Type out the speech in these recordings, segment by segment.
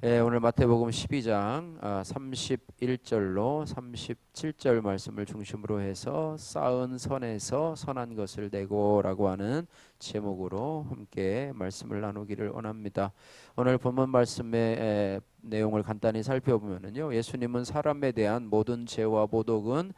오늘 마태복음 12장 31절로 37절 말씀을 중심으로 해서 쌓은 선에서 선한 것을 내고라고 하는 제목으로 함께 말씀을 나누기를 원합니다. 오늘 본문 말씀의 내용을 간단히 살펴보면요, 예수님은 사람에 대한 모든 죄와 모독은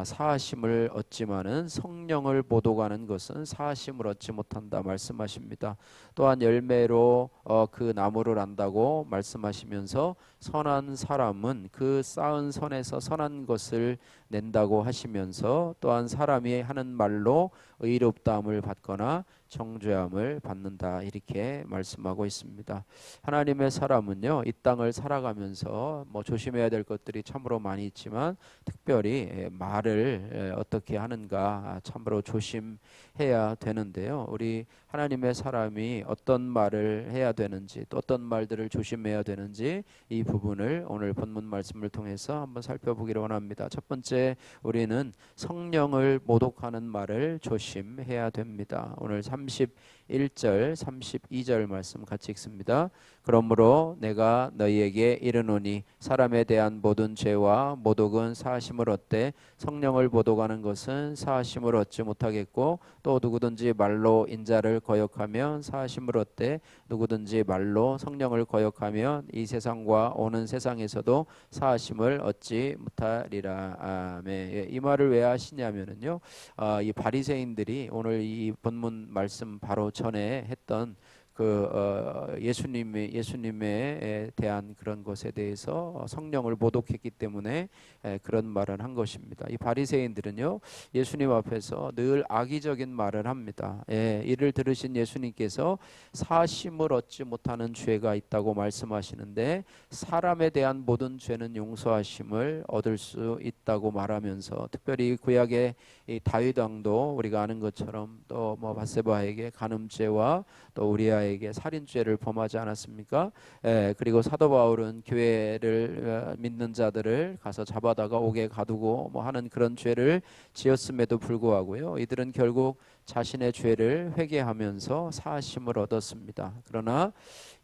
사하심을 얻지만은 성령을 모독하는 것은 사하심을 얻지 못한다 말씀하십니다. 또한 열매로 그 나무를 안다고 말씀하시면서 선한 사람은 그 쌓은 선에서 선한 것을 낸다고 하시면서 또한 사람이 하는 말로 의롭다함을 받거나 정죄함을 받는다 이렇게 말씀하고 있습니다. 하나님의 사람은요, 이 땅을 살아가면서 조심해야 될 것들이 참으로 많이 있지만 특별히 말을 어떻게 하는가 참으로 조심해야 되는데요. 우리 하나님의 사람이 어떤 말을 해야 되는지 또 어떤 말들을 조심해야 되는지 이 부분을 오늘 본문 말씀을 통해서 한번 살펴보기를 원합니다. 첫 번째, 우리는 성령을 모독하는 말을 조심해야 됩니다. 오늘 31절 32절 말씀 같이 읽습니다. 그러므로 내가 너희에게 이르노니 사람에 대한 모든 죄와 모독은 사하심을 얻되 성령을 모독하는 것은 사하심을 얻지 못하겠고 또 누구든지 말로 인자를 거역하면 사하심을 얻되 누구든지 말로 성령을 거역하면 이 세상과 오는 세상에서도 사하심을 얻지 못하리라. 아멘. 이 말을 왜 하시냐면은요, 이 바리새인들이 오늘 이 본문 말씀 바로 전에 했던 예수님에 대한 그런 것에 대해서 성령을 모독했기 때문에 그런 말을 한 것입니다. 이 바리새인들은요, 예수님 앞에서 늘 악의적인 말을 합니다. 이를 들으신 예수님께서 사심을 얻지 못하는 죄가 있다고 말씀하시는데 사람에 대한 모든 죄는 용서하심을 얻을 수 있다고 말하면서 특별히 구약의 이 다윗 왕도 우리가 아는 것처럼 또 바세바에게 간음죄와 또 우리아에게 살인죄를 범하지 않았습니까? 그리고 사도 바울은 교회를 믿는 자들을 가서 잡아다가 옥에 가두고 하는 그런 죄를 지었음에도 불구하고요, 이들은 결국 자신의 죄를 회개하면서 사하심을 얻었습니다. 그러나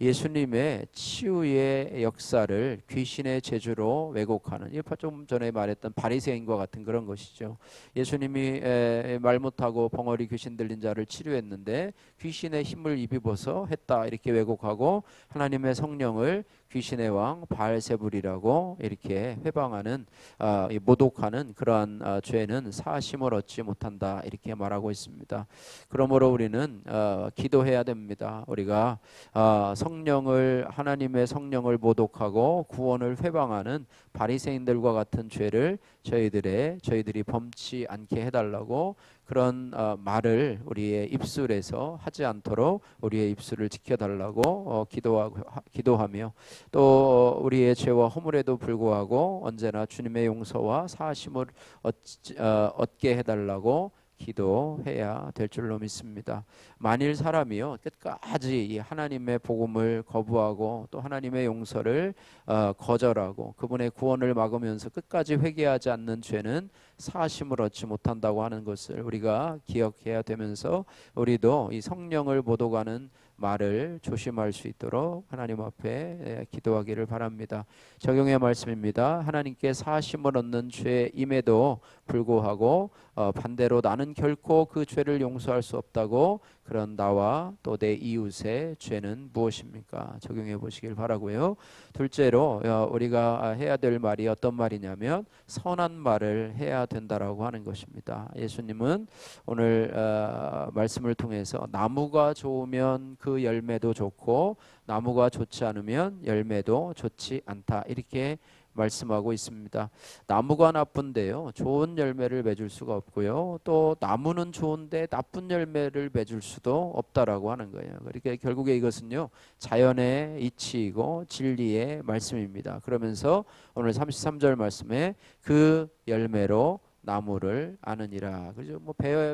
예수님의 치유의 역사를 귀신의 재주로 왜곡하는, 좀 전에 말했던 바리새인과 같은 그런 것이죠. 예수님이 말 못하고 벙어리 귀신 들린 자를 치료했는데 귀신의 힘을 입입어서 했다 이렇게 왜곡하고 하나님의 성령을 귀신의 왕 바알세불이라고 이렇게 회방하는 모독하는 그러한 죄는 사하심을 얻지 못한다 이렇게 말하고 있습니다. 그러므로 우리는 기도해야 됩니다. 우리가 하나님의 성령을 모독하고 구원을 회방하는 바리새인들과 같은 죄를 저희들이 범치 않게 해달라고 그런 말을 우리의 입술에서 하지 않도록 우리의 입술을 지켜달라고 기도하며 또 우리의 죄와 허물에도 불구하고 언제나 주님의 용서와 사하심을 얻게 해달라고 기도해야 될 줄로 믿습니다. 만일 사람이요 끝까지 이 하나님의 복음을 거부하고 또 하나님의 용서를 거절하고 그분의 구원을 막으면서 끝까지 회개하지 않는 죄는 사하심을 얻지 못한다고 하는 것을 우리가 기억해야 되면서 우리도 이 성령을 모독하는 말을 조심할 수 있도록 하나님 앞에 기도하기를 바랍니다. 적용의 말씀입니다. 하나님께 사하심을 얻는 죄임에도 불구하고 반대로 나는 결코 그 죄를 용서할 수 없다고 그런 나와 또 내 이웃의 죄는 무엇입니까? 적용해 보시길 바라고요. 둘째로 우리가 해야 될 말이 어떤 말이냐면 선한 말을 해야 된다라고 하는 것입니다. 예수님은 오늘 말씀을 통해서 나무가 좋으면 그 열매도 좋고 나무가 좋지 않으면 열매도 좋지 않다 이렇게 말씀하고 있습니다. 나무가 나쁜데요, 좋은 열매를 맺을 수가 없고요, 또 나무는 좋은데 나쁜 열매를 맺을 수도 없다라고 하는 거예요. 그러니까 결국에 이것은요 자연의 이치이고 진리의 말씀입니다. 그러면서 오늘 33절 말씀에 그 열매로 나무를 아느니라. 그죠?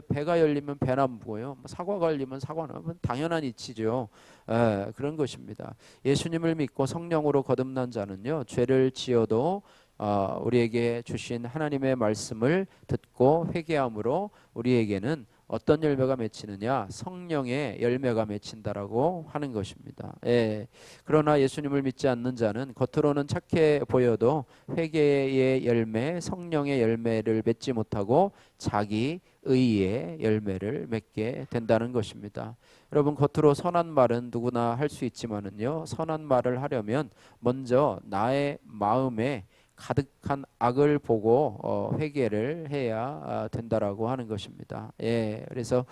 배가 열리면 배나무고요. 사과가 열리면 사과나무. 당연한 이치죠. 그런 것입니다. 예수님을 믿고 성령으로 거듭난 자는요, 죄를 지어도 우리에게 주신 하나님의 말씀을 듣고 회개함으로 우리에게는 어떤 열매가 맺히느냐? 성령의 열매가 맺힌다라고 하는 것입니다. 예. 그러나 예수님을 믿지 않는 자는 겉으로는 착해 보여도 회개의 열매, 성령의 열매를 맺지 못하고 자기 의의 열매를 맺게 된다는 것입니다. 여러분, 겉으로 선한 말은 누구나 할 수 있지만은요, 선한 말을 하려면 먼저 나의 마음에 가득한 악을 보고 회개를 해야 된다라고 하는 것입니다. 예, 그래서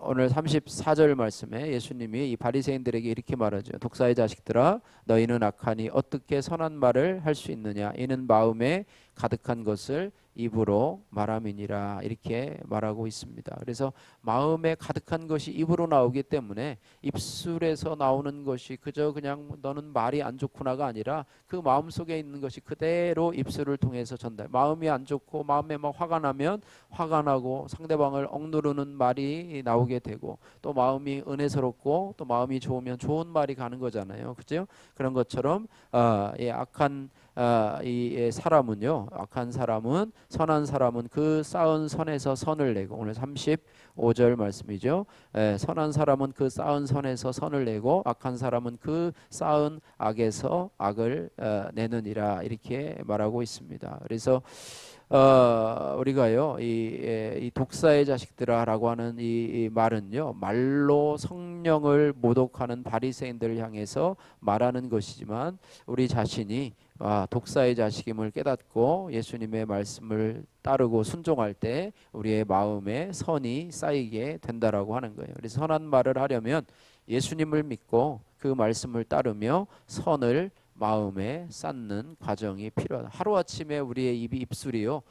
오늘 34절 말씀에 예수님이 이 바리새인들에게 이렇게 말하죠. 독사의 자식들아, 너희는 악하니 어떻게 선한 말을 할 수 있느냐? 이는 마음에 가득한 것을 입으로 말함이니라, 이렇게 말하고 있습니다. 그래서 마음에 가득한 것이 입으로 나오기 때문에 입술에서 나오는 것이 그저 그냥 너는 말이 안 좋구나가 아니라 그 마음속에 있는 것이 그대로 입술을 통해서 전달. 마음이 안 좋고 마음에 막 화가 나면 화가 나고 상대방을 억누르는 말이 나오게 되고, 또 마음이 은혜스럽고 또 마음이 좋으면 좋은 말이 가는 거잖아요. 그죠? 그런 것처럼 악한 이 사람은요, 악한 사람은, 선한 사람은 그 쌓은 선에서 선을 내고, 오늘 35절 말씀이죠. 선한 사람은 그 쌓은 선에서 선을 내고 악한 사람은 그 쌓은 악에서 악을 내느니라, 이렇게 말하고 있습니다. 그래서 우리가요, 이 독사의 자식들아라고 하는 이 말은요, 말로 성령을 모독하는 바리새인들을 향해서 말하는 것이지만, 우리 자신이 독사의 자식임을 깨닫고 예수님의 말씀을 따르고 순종할 때 우리의 마음에 선이 쌓이게 된다라고 하는 거예요. 그래서 선한 말을 하려면 예수님을 믿고 그 말씀을 따르며 선을 마음에 쌓는 과정이 필요하다. 하루아침에 우리의 입술이요,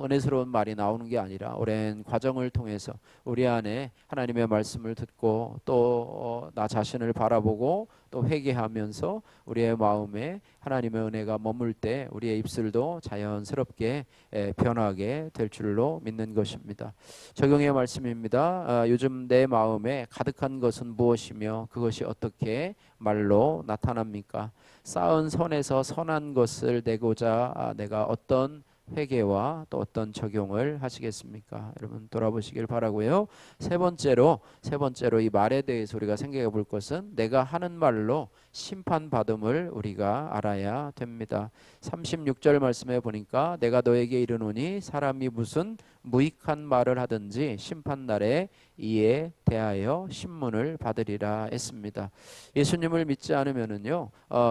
은혜스러운 말이 나오는 게 아니라 오랜 과정을 통해서 우리 안에 하나님의 말씀을 듣고 또 나 자신을 바라보고 또 회개하면서 우리의 마음에 하나님의 은혜가 머물 때 우리의 입술도 자연스럽게 변하게 될 줄로 믿는 것입니다. 적용의 말씀입니다. 요즘 내 마음에 가득한 것은 무엇이며 그것이 어떻게 말로 나타납니까? 쌓은 선에서 선한 것을 내고자 내가 어떤 회개와 또 어떤 적용을 하시겠습니까? 여러분 돌아보시길 바라고요. 세 번째로 이 말에 대해서 우리가 생각해 볼 것은 내가 하는 말로 심판받음을 우리가 알아야 됩니다. 36절 말씀에 보니까 내가 너에게 이르노니 사람이 무슨 무익한 말을 하든지 심판날에 이에 대하여 신문을 받으리라 했습니다. 예수님을 믿지 않으면은요,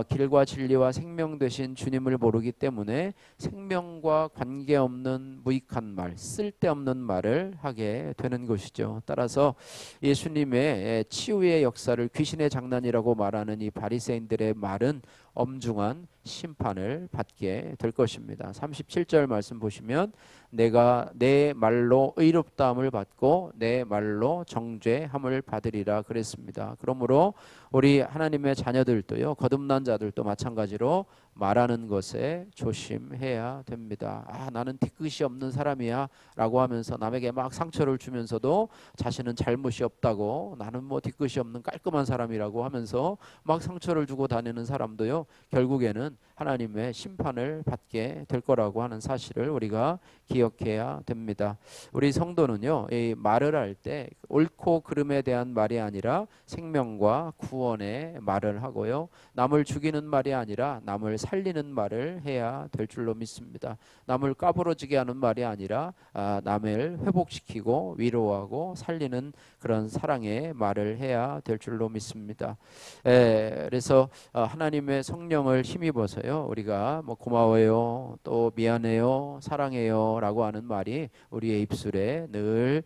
길과 진리와 생명 되신 주님을 모르기 때문에 생명과 관계없는 무익한 말, 쓸데없는 말을 하게 되는 것이죠. 따라서 예수님의 치유의 역사를 귀신의 장난이라고 말하는 이 바리새인들의 말은 엄중한 심판을 받게 될 것입니다. 37절 말씀 보시면 내가 내 말로 의롭다함을 받고 내 말로 정죄함을 받으리라 그랬습니다. 그러므로 우리 하나님의 자녀들도요, 거듭난 자들도 마찬가지로 말하는 것에 조심해야 됩니다. 나는 뒤끝이 없는 사람이야 라고 하면서 남에게 막 상처를 주면서도 자신은 잘못이 없다고, 나는 뭐 뒤끝이 없는 깔끔한 사람이라고 하면서 막 상처를 주고 다니는 사람도요, 결국에는 하나님의 심판을 받게 될 거라고 하는 사실을 우리가 기억해야 됩니다. 우리 성도는요, 이 말을 할 때 옳고 그름에 대한 말이 아니라 생명과 구원의 말을 하고요, 남을 죽이는 말이 아니라 남을 살리는 말을 해야 될 줄로 믿습니다. 남을 까부러지게 하는 말이 아니라 남을 회복시키고 위로하고 살리는 그런 사랑의 말을 해야 될 줄로 믿습니다. 그래서 하나님의 성령을 힘입어서요, 우리가 뭐 고마워요, 또 미안해요, 사랑해요 라고 하는 말이 우리의 입술에 늘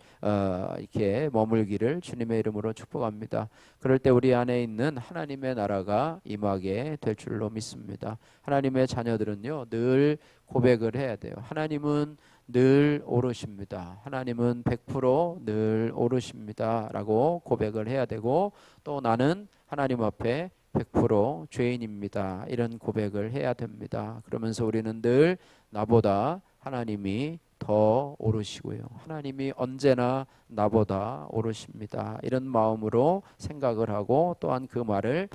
이렇게 머물기를 주님의 이름으로 축복합니다. 그럴 때 우리 안에 있는 하나님의 나라가 임하게 될 줄로 믿습니다. 하나님의 자녀들은요, 늘 고백을 해야 돼요. 하나님은 늘 오르십니다. 하나님은 100% 오르십니다 라고 고백을 해야 되고, 또 나는 하나님 앞에 100% 죄인입니다, 이런 고백을 해야 됩니다. 그러면서 우리는 늘 나보다 하나님이 더 오르시고요, 하나님이 언제나 나보다 오르십니다, 이런 마음으로 생각을 하고 또한 그 말을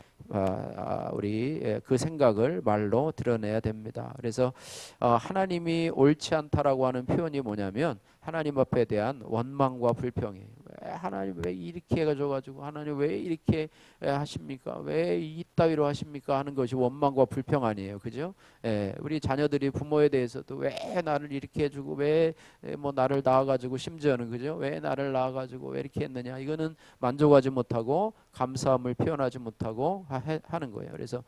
우리 그 생각을 말로 드러내야 됩니다. 그래서 하나님이 옳지 않다라고 하는 표현이 뭐냐면 하나님 앞에 대한 원망과 불평이에요. 왜 하나님 왜 이렇게 해가지고 하나님 왜 이렇게 하십니까? 왜 이따위로 하십니까? 하는 것이 원망과 불평 아니에요, 그죠? 예, 우리 자녀들이 부모에 대해서도 왜 나를 이렇게 해주고 왜 뭐 나를 낳아가지고 심지어는 그죠? 왜 나를 낳아가지고 왜 이렇게 했느냐? 이거는 만족하지 못하고 감사함을 표현하지 못하고 하는 거예요. 그래서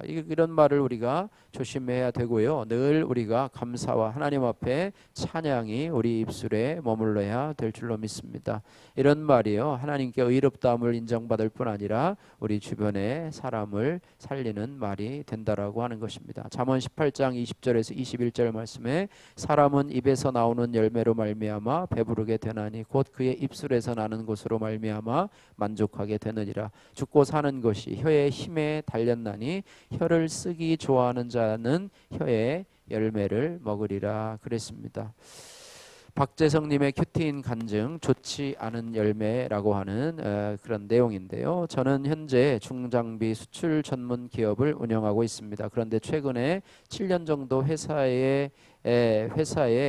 이런 말을 우리가 조심해야 되고요. 늘 우리가 감사와 하나님 앞에 찬양이 우리 입술에 머물러야 될 줄로 믿습니다. 이런 말이요, 하나님께 의롭다함을 인정받을 뿐 아니라 우리 주변의 사람을 살리는 말이 된다라고 하는 것입니다. 잠언 18장 20절에서 21절 말씀에 사람은 입에서 나오는 열매로 말미암아 배부르게 되나니 곧 그의 입술에서 나는 것으로 말미암아 만족하게 되느니라. 죽고 사는 것이 혀의 힘에 달렸나니 혀를 쓰기 좋아하는 자는 혀의 열매를 먹으리라 그랬습니다. 박재성님의 큐티인 간증 좋지 않은 열매라고 하는 그런 내용인데요. 저는 현재 중장비 수출 전문 기업을 운영하고 있습니다. 그런데 최근에 7년 정도 회사의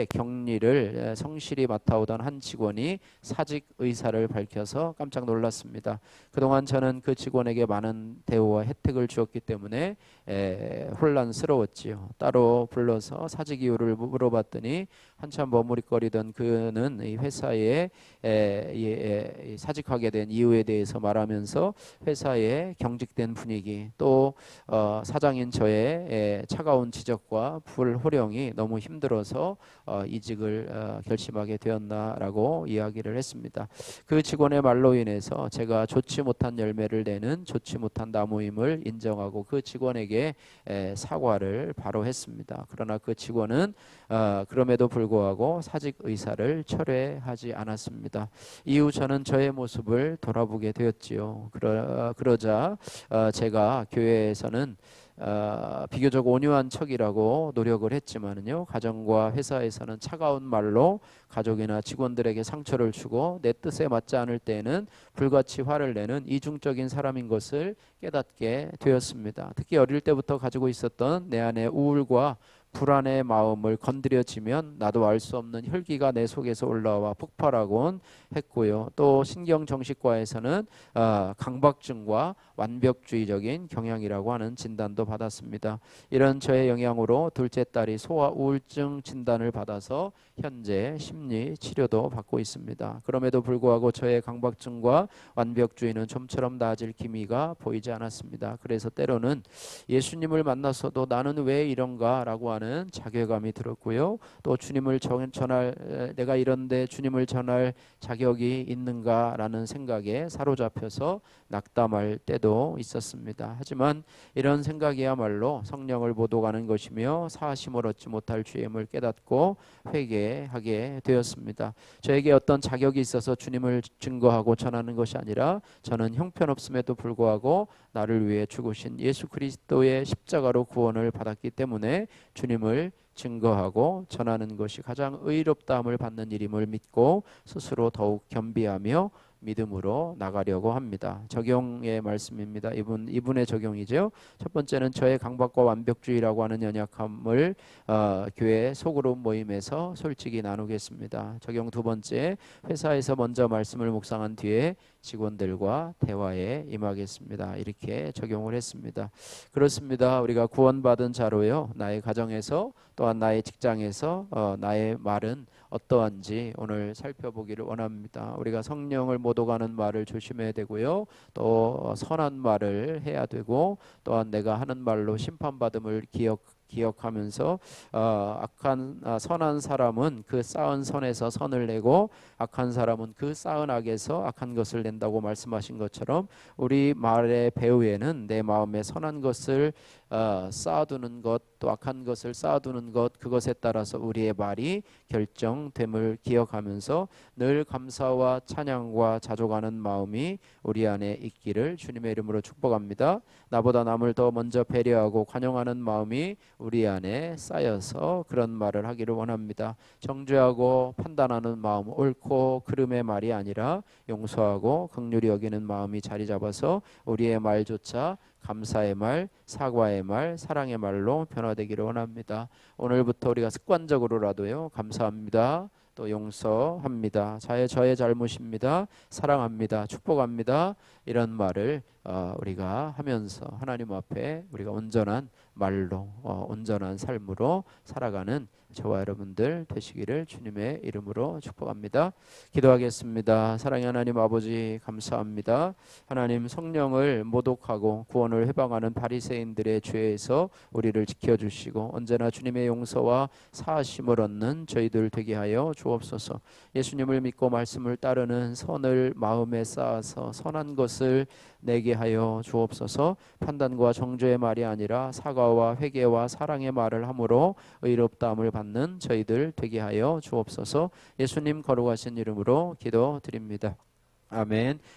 격리를 성실히 맡아오던 한 직원이 사직 의사를 밝혀서 깜짝 놀랐습니다. 그동안 저는 그 직원에게 많은 대우와 혜택을 주었기 때문에 혼란스러웠지요. 따로 불러서 사직 이유를 물어봤더니 한참 머무릿거리던 그는 이 회사에 사직하게 된 이유에 대해서 말하면서 회사의 경직된 분위기 또 사장인 저의 차가운 지적과 불호령이 너무 힘들어서 이직을 결심하게 되었나라고 이야기를 했습니다. 그 직원의 말로 인해서 제가 좋지 못한 열매를 내는 좋지 못한 나무임을 인정하고 그 직원에게 사과를 바로 했습니다. 그러나 그 직원은 그럼에도 불구하고 사직 의사를 철회하지 않았습니다. 이후 저는 저의 모습을 돌아보게 되었지요. 그러자 제가 교회에서는 비교적 온유한 척이라고 노력을 했지만은요, 가정과 회사에서는 차가운 말로 가족이나 직원들에게 상처를 주고 내 뜻에 맞지 않을 때에는 불같이 화를 내는 이중적인 사람인 것을 깨닫게 되었습니다. 특히 어릴 때부터 가지고 있었던 내 안의 우울과 불안의 마음을 건드려지면 나도 알 수 없는 혈기가 내 속에서 올라와 폭발하곤 했고요. 또 신경정신과에서는 강박증과 완벽주의적인 경향이라고 하는 진단도 받았습니다. 이런 저의 영향으로 둘째 딸이 소아 우울증 진단을 받아서 현재 심리 치료도 받고 있습니다. 그럼에도 불구하고 저의 강박증과 완벽주의는 좀처럼 나아질 기미가 보이지 않았습니다. 그래서 때로는 예수님을 만났어도 나는 왜 이런가 라고 하는 자괴감이 들었고요. 또 주님을 전할 내가 이런데 주님을 전할 자격이 있는가라는 생각에 사로잡혀서 낙담할 때도 있었습니다. 하지만 이런 생각이야말로 성령을 못 오가는 것이며 사하심을 얻지 못할 죄임을 깨닫고 회개하게 되었습니다. 저에게 어떤 자격이 있어서 주님을 증거하고 전하는 것이 아니라 저는 형편없음에도 불구하고 나를 위해 죽으신 예수 그리스도의 십자가로 구원을 받았기 때문에 주님을 증거하고 전하는 것이 가장 의롭다함을 받는 일임을 믿고 스스로 더욱 겸비하며 믿음으로 나가려고 합니다. 적용의 말씀입니다. 이분의 적용이죠. 첫 번째는 저의 강박과 완벽주의라고 하는 연약함을 교회 소그룹 모임에서 솔직히 나누겠습니다. 적용 두 번째, 회사에서 먼저 말씀을 묵상한 뒤에 직원들과 대화에 임하겠습니다. 이렇게 적용을 했습니다. 그렇습니다. 우리가 구원받은 자로요, 나의 가정에서 또한 나의 직장에서 나의 말은 어떠한지 오늘 살펴보기를 원합니다. 우리가 성령을 못 오가는 말을 조심해야 되고요, 또 선한 말을 해야 되고, 또한 내가 하는 말로 심판받음을 기억하면서 선한 사람은 그 쌓은 선에서 선을 내고 악한 사람은 그 쌓은 악에서 악한 것을 낸다고 말씀하신 것처럼 우리 말의 배후에는 내 마음에 선한 것을 쌓아두는 것, 또 악한 것을 쌓아두는 것, 그것에 따라서 우리의 말이 결정됨을 기억하면서 늘 감사와 찬양과 자족하는 마음이 우리 안에 있기를 주님의 이름으로 축복합니다. 나보다 남을 더 먼저 배려하고 관용하는 마음이 우리 안에 쌓여서 그런 말을 하기를 원합니다. 정죄하고 판단하는 마음, 옳고 그름의 말이 아니라 용서하고 긍휼히 여기는 마음이 자리 잡아서 우리의 말조차 감사의 말, 사과의 말, 사랑의 말로 변화되기를 원합니다. 오늘부터 우리가 습관적으로라도요, 감사합니다, 또 용서합니다. 저의 잘못입니다. 사랑합니다. 축복합니다. 이런 말을 우리가 하면서 하나님 앞에 우리가 온전한 말로 온전한 삶으로 살아가는 저와 여러분들 되시기를 주님의 이름으로 축복합니다. 기도하겠습니다. 사랑의 하나님 아버지 감사합니다. 하나님 성령을 모독하고 구원을 회방하는 바리새인들의 죄에서 우리를 지켜주시고 언제나 주님의 용서와 사하심을 얻는 저희들 되게 하여 주옵소서. 예수님을 믿고 말씀을 따르는 선을 마음에 쌓아서 선한 것을 내게 하여 주옵소서. 판단과 정죄의 말이 아니라 사과와 회개와 사랑의 말을 함으로 의롭다함을 받는 저희들 되게 하여 주옵소서. 예수님 거룩하신 이름으로 기도드립니다. 아멘.